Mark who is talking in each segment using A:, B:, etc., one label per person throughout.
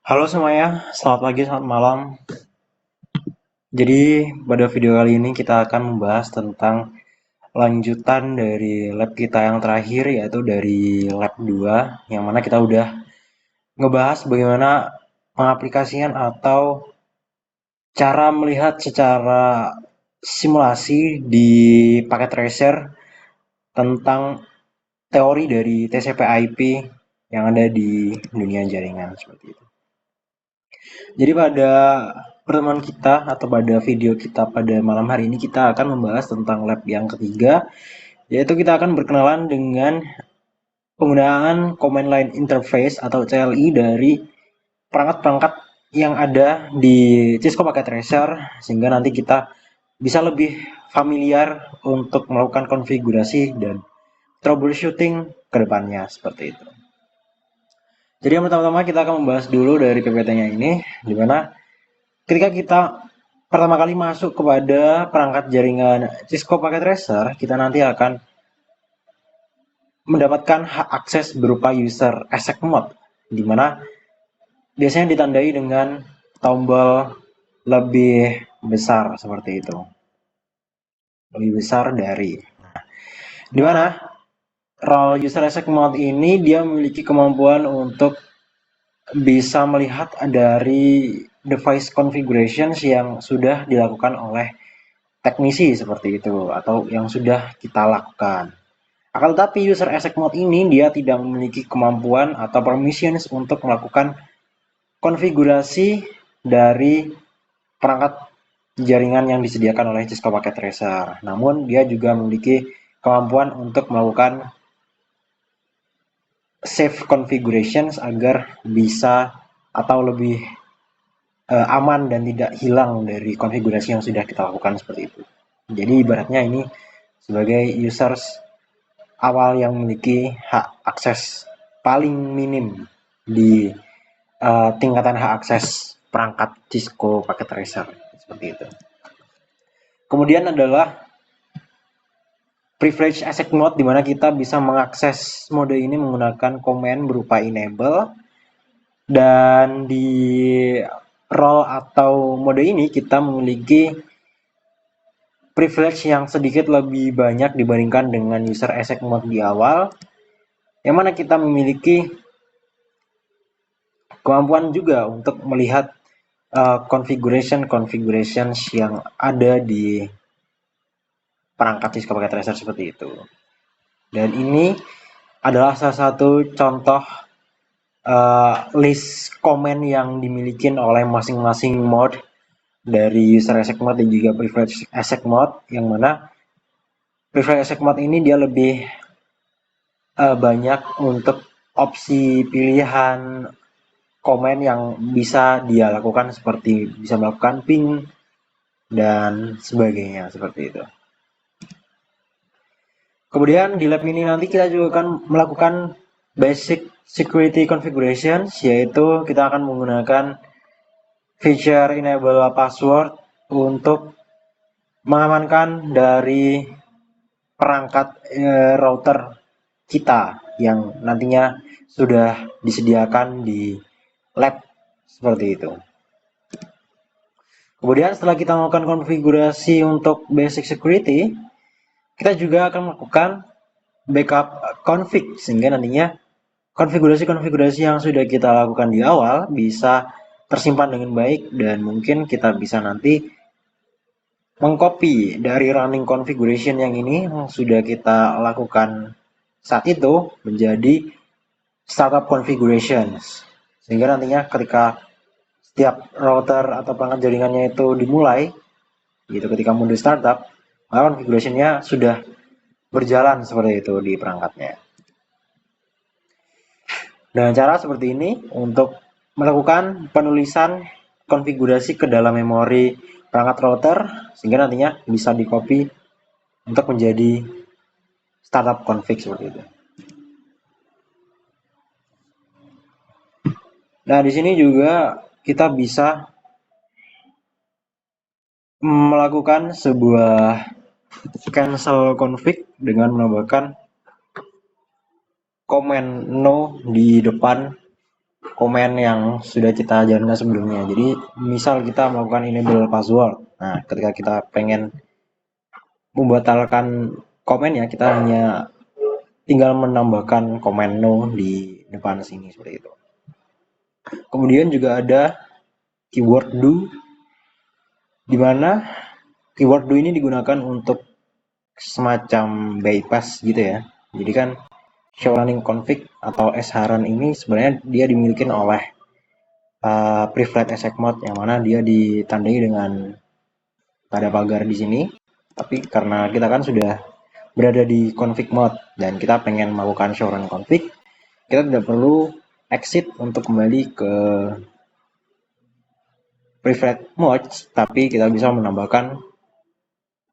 A: Halo semuanya, selamat pagi, selamat malam. Jadi pada video kali ini kita akan membahas tentang lanjutan dari lab kita yang terakhir, yaitu dari lab 2, yang mana kita udah ngebahas bagaimana pengaplikasian atau cara melihat secara simulasi di paket tracer tentang teori dari TCP/IP yang ada di dunia jaringan seperti itu. Jadi pada pertemuan kita atau pada video kita pada malam hari ini kita akan membahas tentang lab yang ketiga, yaitu kita akan berkenalan dengan penggunaan Command Line Interface atau CLI dari perangkat-perangkat yang ada di Cisco Packet Tracer, sehingga nanti kita bisa lebih familiar untuk melakukan konfigurasi dan troubleshooting ke depannya seperti itu. Jadi yang pertama-tama kita akan membahas dulu dari PPT-nya ini, di mana ketika kita pertama kali masuk kepada perangkat jaringan Cisco Packet Tracer, kita nanti akan mendapatkan hak akses berupa user access mode, di mana biasanya ditandai dengan tombol lebih besar seperti itu, lebih besar dari. Di mana role user access mode ini dia memiliki kemampuan untuk bisa melihat dari device configurations yang sudah dilakukan oleh teknisi seperti itu atau yang sudah kita lakukan. Akan tetapi user access mode ini dia tidak memiliki kemampuan atau permissions untuk melakukan konfigurasi dari perangkat jaringan yang disediakan oleh Cisco Packet Tracer. Namun dia juga memiliki kemampuan untuk melakukan save configurations agar bisa atau lebih aman dan tidak hilang dari konfigurasi yang sudah kita lakukan seperti itu. Jadi ibaratnya ini sebagai users awal yang memiliki hak akses paling minim di tingkatan hak akses perangkat Cisco Packet Tracer seperti itu. Kemudian adalah privilege access mode, di mana kita bisa mengakses mode ini menggunakan command berupa enable, dan di role atau mode ini kita memiliki privilege yang sedikit lebih banyak dibandingkan dengan user access mode di awal, yang mana kita memiliki kemampuan juga untuk melihat configurations yang ada di perangkat Cisco Packet Tracer seperti itu. Dan ini adalah salah satu contoh list comment yang dimiliki oleh masing-masing mode dari user access mode dan juga privilege access mode, yang mana privilege access mode ini dia lebih banyak untuk opsi pilihan komen yang bisa dia lakukan, seperti bisa melakukan ping dan sebagainya seperti itu. Kemudian di lab ini nanti kita juga akan melakukan basic security configurations, yaitu kita akan menggunakan feature enable password untuk mengamankan dari perangkat router kita yang nantinya sudah disediakan di lab seperti itu. Kemudian setelah kita melakukan konfigurasi untuk basic security, kita juga akan melakukan backup config, sehingga nantinya konfigurasi-konfigurasi yang sudah kita lakukan di awal bisa tersimpan dengan baik, dan mungkin kita bisa nanti mengcopy dari running configuration yang ini yang sudah kita lakukan saat itu menjadi startup configurations, sehingga nantinya ketika setiap router atau perangkat jaringannya itu dimulai gitu, ketika mode startup, maka configurationnya sudah berjalan seperti itu di perangkatnya. Dengan cara seperti ini untuk melakukan penulisan konfigurasi ke dalam memori perangkat router, sehingga nantinya bisa di copy untuk menjadi startup config seperti itu. Nah, di sini juga kita bisa melakukan sebuah cancel config dengan menambahkan command no di depan komen yang sudah kita jalankan sebelumnya. Jadi misal kita melakukan enable password. Nah, ketika kita pengen membatalkan komen ya, kita hanya tinggal menambahkan komen no di depan sini seperti itu. Kemudian juga ada keyword do, di mana keyword do ini digunakan untuk semacam bypass gitu ya. Jadi kan show running config atau shrun ini sebenarnya dia dimiliki oleh preferred exec mode, yang mana dia ditandai dengan tanda pagar di sini. Tapi karena kita kan sudah berada di config mode dan kita pengen melakukan show run config, kita tidak perlu exit untuk kembali ke preferred mode, tapi kita bisa menambahkan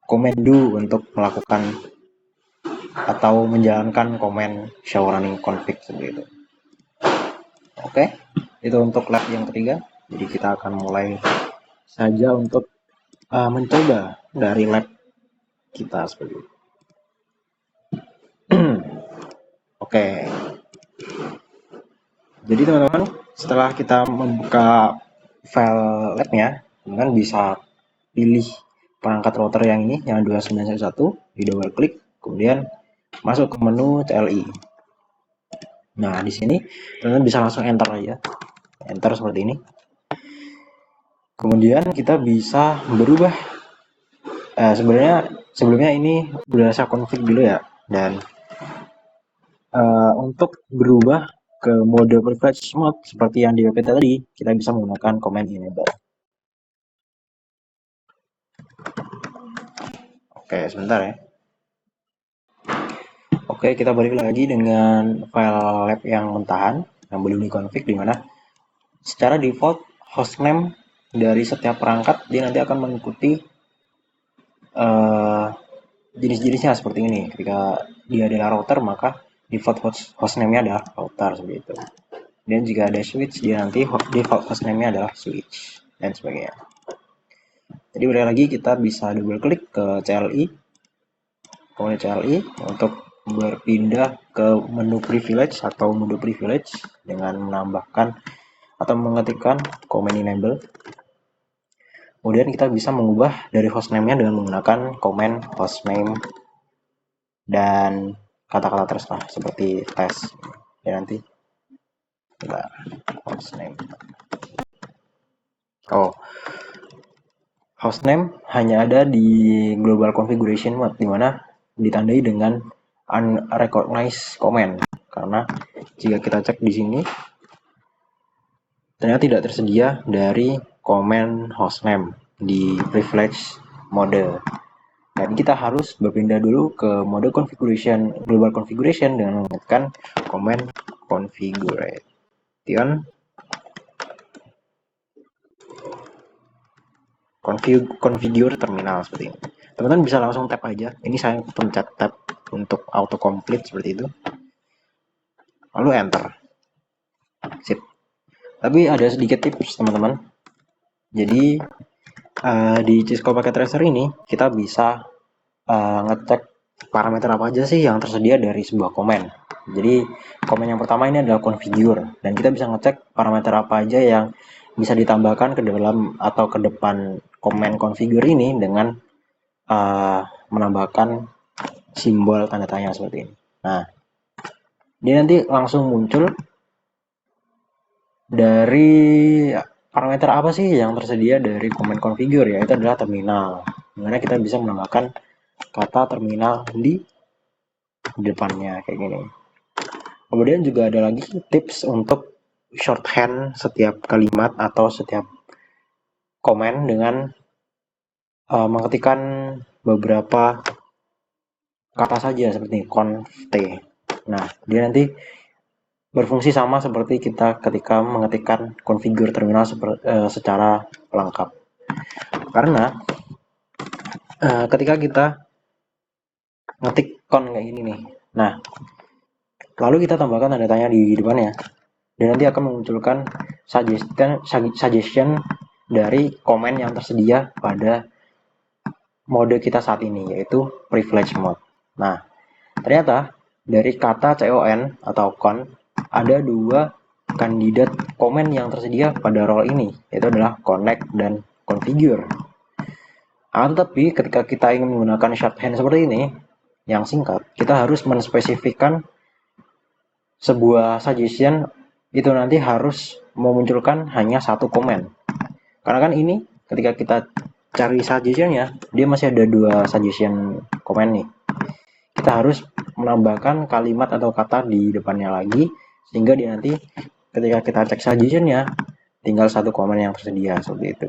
A: command do untuk melakukan atau menjalankan komen show running config seperti itu. Oke, itu untuk lab yang ketiga. Jadi kita akan mulai saja untuk mencoba dari lab kita seperti itu. Oke, jadi teman-teman, setelah kita membuka file labnya, teman-teman bisa pilih perangkat router yang ini, yang 2911, di double klik, kemudian masuk ke menu CLI. Nah, di sini teman-teman bisa langsung enter aja, enter seperti ini. Kemudian kita bisa berubah. Sebenarnya sebelumnya ini udah saya config dulu ya, dan untuk berubah ke mode privilege mode seperti yang di WP tadi, kita bisa menggunakan command enable. Oke, sebentar ya. Oke, kita balik lagi dengan file lab yang mentahan yang belum dikonfig, di mana secara default hostname dari setiap perangkat dia nanti akan mengikuti jenis-jenisnya seperti ini. Ketika dia adalah router, maka default hostname-nya adalah router seperti itu. Dan jika ada switch, dia nanti default hostname-nya adalah switch dan sebagainya. Jadi balik lagi, kita bisa double klik ke CLI, kemudian CLI untuk berpindah ke menu privilege atau mode privilege dengan menambahkan atau mengetikkan command enable. Kemudian kita bisa mengubah dari hostname-nya dengan menggunakan command hostname dan kata-kata terserah seperti test ya nanti. Bentar, hostname. Hostname hanya ada di global configuration mode, di mana ditandai dengan unrecognized command, karena jika kita cek di sini ternyata tidak tersedia dari command hostname di privilege mode. Dan kita harus berpindah dulu ke mode configuration, global configuration, dengan mengetikkan command configure terminal seperti ini. Teman-teman bisa langsung tap aja. Ini saya pencet tab untuk auto complete seperti itu. Lalu enter. Sip. Tapi ada sedikit tips teman-teman. Jadi di Cisco Packet Tracer ini kita bisa ngecek parameter apa aja sih yang tersedia dari sebuah komen. Jadi komen yang pertama ini adalah configure, dan kita bisa ngecek parameter apa aja yang bisa ditambahkan ke dalam atau ke depan komen configure ini dengan menambahkan simbol tanda tanya seperti ini. Nah, dia nanti langsung muncul dari parameter apa sih yang tersedia dari komen configure, yaitu adalah terminal, dimana kita bisa menambahkan kata terminal di depannya kayak gini. Kemudian juga ada lagi tips untuk shorthand setiap kalimat atau setiap komen dengan mengetikkan beberapa kata saja seperti conf t. Nah, dia nanti berfungsi sama seperti kita ketika mengetikkan configure terminal secara lengkap. Karena ketika kita ngetik con kayak gini nih, nah lalu kita tambahkan tanda tanya di depannya, dan nanti akan memunculkan suggestion dari komen yang tersedia pada mode kita saat ini, yaitu privilege mode. Nah, ternyata dari kata con atau con ada dua kandidat komen yang tersedia pada role ini, yaitu adalah connect dan configure. Tetapi ketika kita ingin menggunakan shorthand seperti ini, yang singkat, kita harus menspesifikkan sebuah suggestion itu nanti harus memunculkan hanya satu komen. Karena kan ini ketika kita cari suggestionnya, dia masih ada 2 suggestion komen nih. Kita harus menambahkan kalimat atau kata di depannya lagi, sehingga dia nanti ketika kita cek suggestionnya, tinggal satu komen yang tersedia, seperti itu.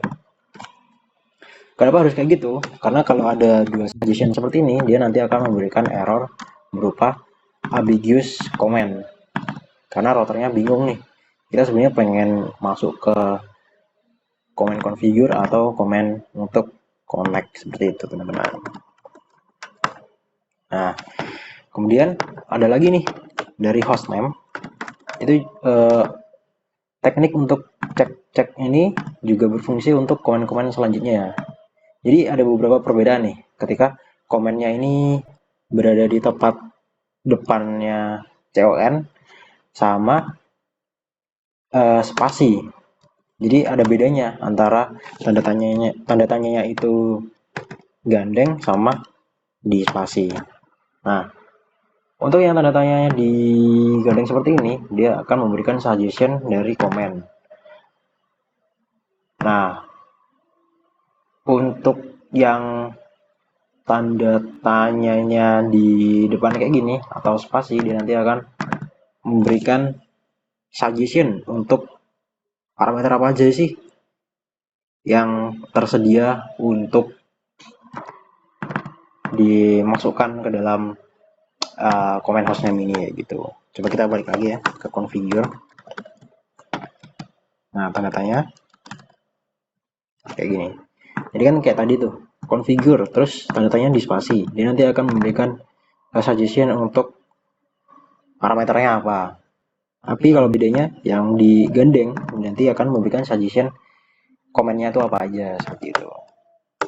A: Kenapa harus kayak gitu? Karena kalau ada 2 suggestion seperti ini, dia nanti akan memberikan error berupa ambiguous comment. Karena routernya bingung nih, kita sebenarnya pengen masuk ke komen configure atau komen untuk connect, seperti itu teman-teman. Nah, kemudian ada lagi nih dari hostname, itu teknik untuk cek ini juga berfungsi untuk komen-komen selanjutnya. Jadi ada beberapa perbedaan nih ketika komennya ini berada di tempat depannya CON sama spasi. Jadi ada bedanya antara tanda tanyanya itu gandeng sama di spasi. Nah, untuk yang tanda tanyanya di gandeng seperti ini, dia akan memberikan suggestion dari komen. Nah, untuk yang tanda tanyanya di depan kayak gini atau spasi, dia nanti akan memberikan suggestion untuk parameter apa aja sih yang tersedia untuk dimasukkan ke dalam komen hostname ini gitu. Coba kita balik lagi ya ke configure. Nah, tanda tanya kayak gini. Jadi kan kayak tadi tuh, configure terus tanda tanya di spasi. Dia nanti akan memberikan suggestion untuk parameternya apa. Tapi kalau bedanya yang digandeng nanti akan memberikan suggestion komennya itu apa aja, seperti itu.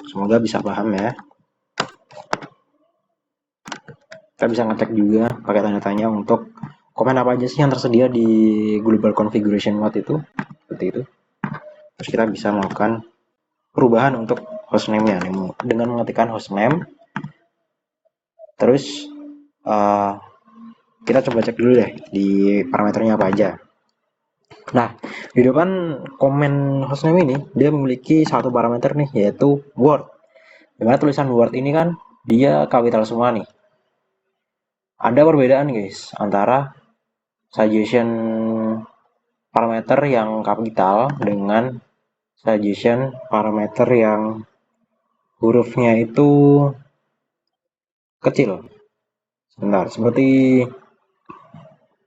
A: Semoga bisa paham ya. Kita bisa ngecek juga pakai tanda tanya untuk komen apa aja sih yang tersedia di global configuration mode itu, seperti itu. Terus kita bisa melakukan perubahan untuk hostname-nya dengan mengetikkan hostname. Terus kita coba cek dulu deh di parameternya apa aja. Nah, di depan komen hostname ini dia memiliki satu parameter nih, yaitu word. Dimana tulisan word ini kan dia kapital semua nih. Ada perbedaan guys antara suggestion parameter yang kapital dengan suggestion parameter yang hurufnya itu kecil. Sebentar, seperti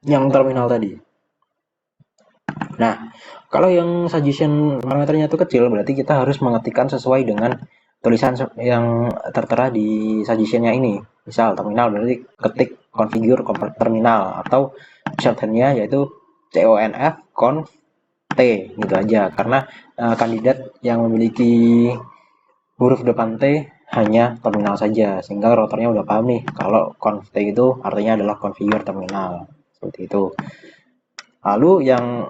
A: yang terminal tadi. Nah, kalau yang suggestion parameternya itu kecil, berarti kita harus mengetikkan sesuai dengan tulisan yang tertera di suggestionnya ini. Misal terminal berarti ketik configure terminal, atau shorthandnya yaitu conf conf t gitu aja, karena kandidat yang memiliki huruf depan T hanya terminal saja, sehingga routernya udah paham nih kalau conf T itu artinya adalah configure terminal, seperti itu. Lalu yang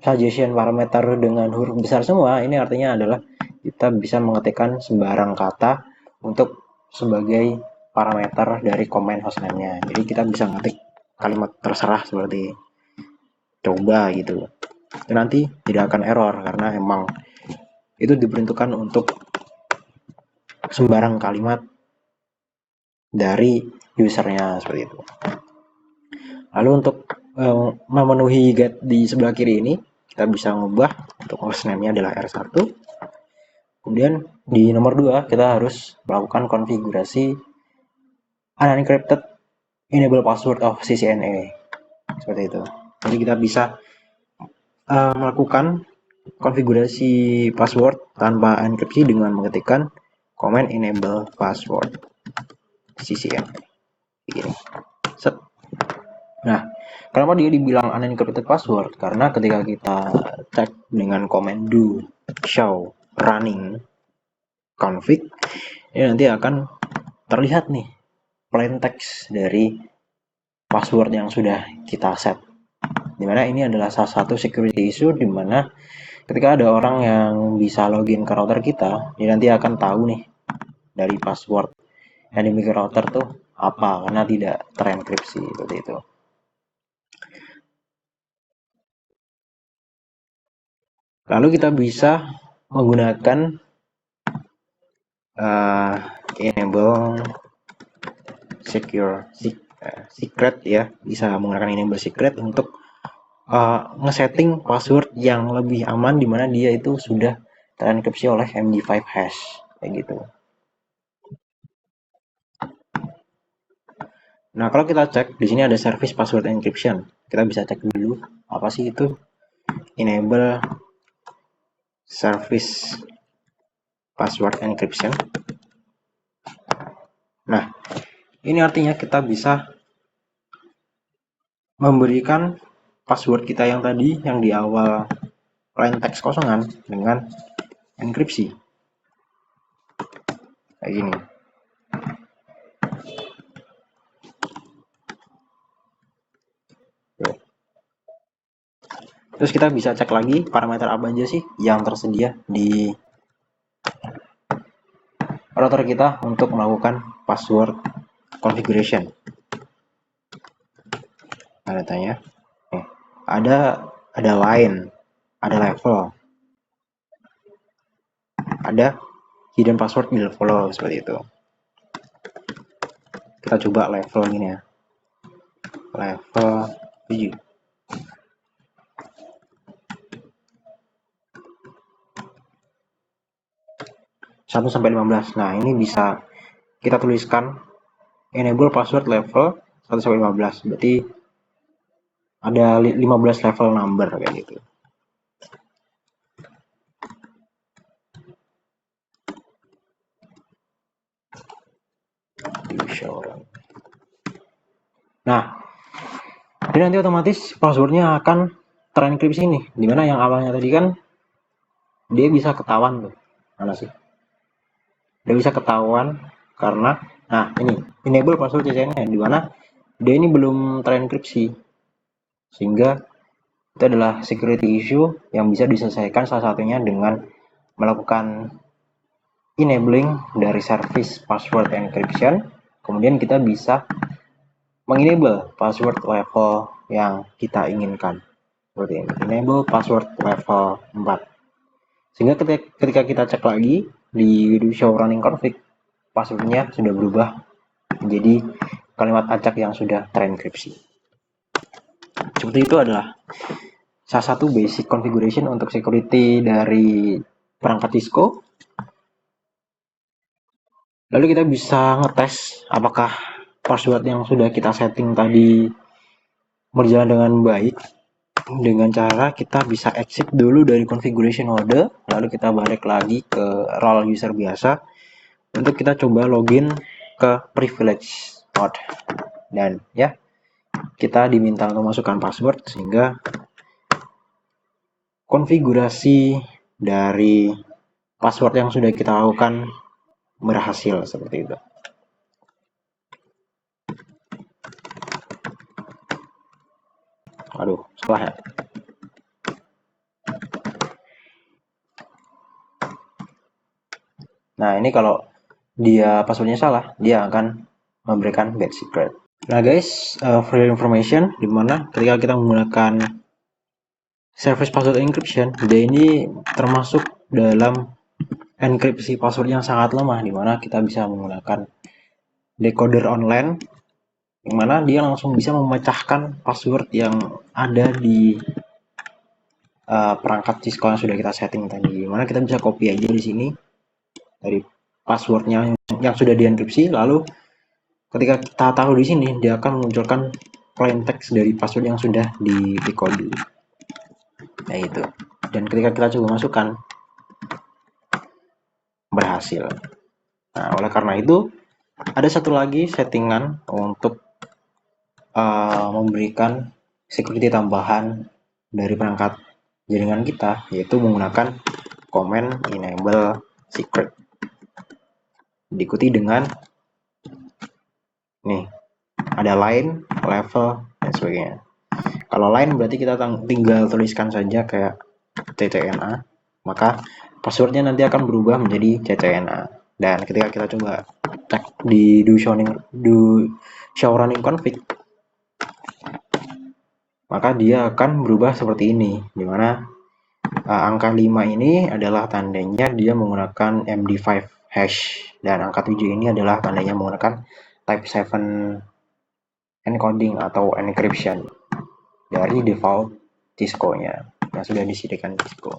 A: suggestion parameter dengan huruf besar semua, ini artinya adalah kita bisa mengetikkan sembarang kata untuk sebagai parameter dari komen hostname-nya. Jadi kita bisa ngetik kalimat terserah seperti coba gitu. Itu nanti tidak akan error karena emang itu diperuntukkan untuk sembarang kalimat dari usernya, seperti itu. Lalu untuk memenuhi get di sebelah kiri ini, kita bisa mengubah untuk hostname-nya adalah R1. Kemudian di nomor 2 kita harus melakukan konfigurasi unencrypted enable password of CCNA, seperti itu. Jadi kita bisa melakukan konfigurasi password tanpa enkripsi dengan mengetikkan command enable password CCNA. Begini. Set. Nah, kenapa dia dibilang unencrypted password? Karena ketika kita cek dengan command do show running config, ini nanti akan terlihat nih plain text dari password yang sudah kita set. Dimana ini adalah salah satu security issue dimana ketika ada orang yang bisa login ke router kita, dia nanti akan tahu nih dari password yang dimiliki router tuh apa, karena tidak terenkripsi seperti itu. Lalu kita bisa menggunakan enable secret ya, bisa menggunakan enable secret untuk ngesetting password yang lebih aman di mana dia itu sudah terenkripsi oleh MD5 hash kayak gitu. Nah, kalau kita cek di sini ada service password encryption. Kita bisa cek dulu apa sih itu enable service password encryption. Nah, ini artinya kita bisa memberikan password kita yang tadi yang di awal plain text kosongan dengan enkripsi kayak gini. Terus kita bisa cek lagi parameter apa aja sih yang tersedia di router kita untuk melakukan password configuration. Ada tanya, ada line, ada level, ada hidden password middle follow seperti itu. Kita coba level gini ya, level 7. Sampai 15. Nah, ini bisa kita tuliskan enable password level 1 sampai 15. Berarti ada 15 level number kayak gitu. Nah, jadi nanti otomatis passwordnya akan terenkripsi nih. Dimana yang awalnya tadi kan dia bisa ketahuan tuh. Mana sih? Dia bisa ketahuan karena nah ini enable password CCN di mana dia ini belum terenkripsi. Sehingga itu adalah security issue yang bisa diselesaikan salah satunya dengan melakukan enabling dari service password encryption. Kemudian kita bisa mengenable password level yang kita inginkan. Seperti ini, enable password level 4. Sehingga ketika kita cek lagi di show running config, passwordnya sudah berubah menjadi kalimat acak yang sudah terenkripsi. Seperti itu adalah salah satu basic configuration untuk security dari perangkat Cisco. Lalu kita bisa ngetes apakah password yang sudah kita setting tadi berjalan dengan baik dengan cara kita bisa exit dulu dari configuration mode, lalu kita balik lagi ke role user biasa untuk kita coba login ke privilege mode. Dan ya, kita diminta untuk masukkan password sehingga konfigurasi dari password yang sudah kita lakukan berhasil seperti itu. Aduh, salah ya. Nah, ini kalau dia passwordnya salah, dia akan memberikan bad secret. Nah guys, for your information, dimana ketika kita menggunakan service password encryption, dia ini termasuk dalam enkripsi password yang sangat lemah, dimana kita bisa menggunakan decoder online, yang mana dia langsung bisa memecahkan password yang ada di perangkat Cisco yang sudah kita setting tadi. Dimana kita bisa copy aja di sini dari passwordnya yang sudah dienkripsi, lalu ketika kita taruh di sini, dia akan memunculkan plain text dari password yang sudah di decode. Nah itu. Dan ketika kita coba masukkan, berhasil. Nah, oleh karena itu, ada satu lagi settingan untuk memberikan security tambahan dari perangkat jaringan kita, yaitu menggunakan command enable secret. Diikuti dengan nih, ada line, level, dan sebagainya. Kalau lain berarti kita tinggal tuliskan saja kayak ccna, maka passwordnya nanti akan berubah menjadi ccna. Dan ketika kita coba cek di show running config, maka dia akan berubah seperti ini, dimana angka 5 ini adalah tandanya dia menggunakan MD5 hash, dan angka 7 ini adalah tandanya menggunakan type 7 encoding atau encryption dari default Cisco-nya yang sudah disediakan Cisco.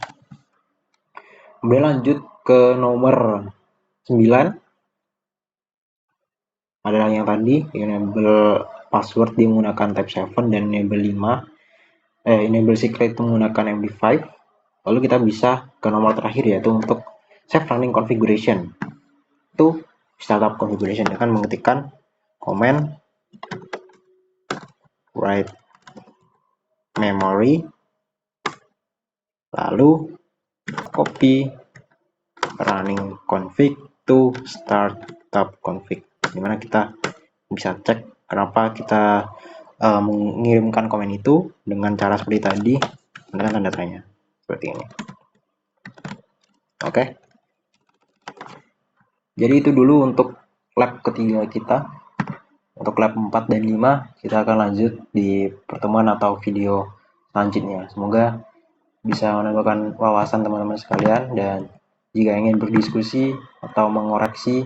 A: Kemudian lanjut ke nomor 9 adalah yang tadi, enable password dia menggunakan type 7 dan enable 5, enable secret menggunakan MD5. Lalu kita bisa ke nomor terakhir, yaitu untuk save running configuration. Itu startup configuration dengan mengetikkan command write memory, lalu copy running config to startup config, dimana kita bisa cek kenapa kita mengirimkan komen itu dengan cara seperti tadi dengan tanda tanya seperti ini. Oke. Jadi itu dulu untuk lab ketiga kita. Untuk lab 4 dan 5 kita akan lanjut di pertemuan atau video selanjutnya. Semoga bisa menambahkan wawasan teman-teman sekalian, dan jika ingin berdiskusi atau mengoreksi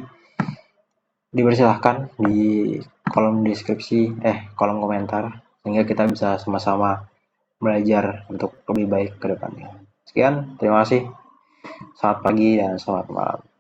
A: dipersilahkan di kolom deskripsi, kolom komentar, sehingga kita bisa sama-sama belajar untuk lebih baik ke depannya. Sekian, terima kasih. Selamat pagi dan selamat malam.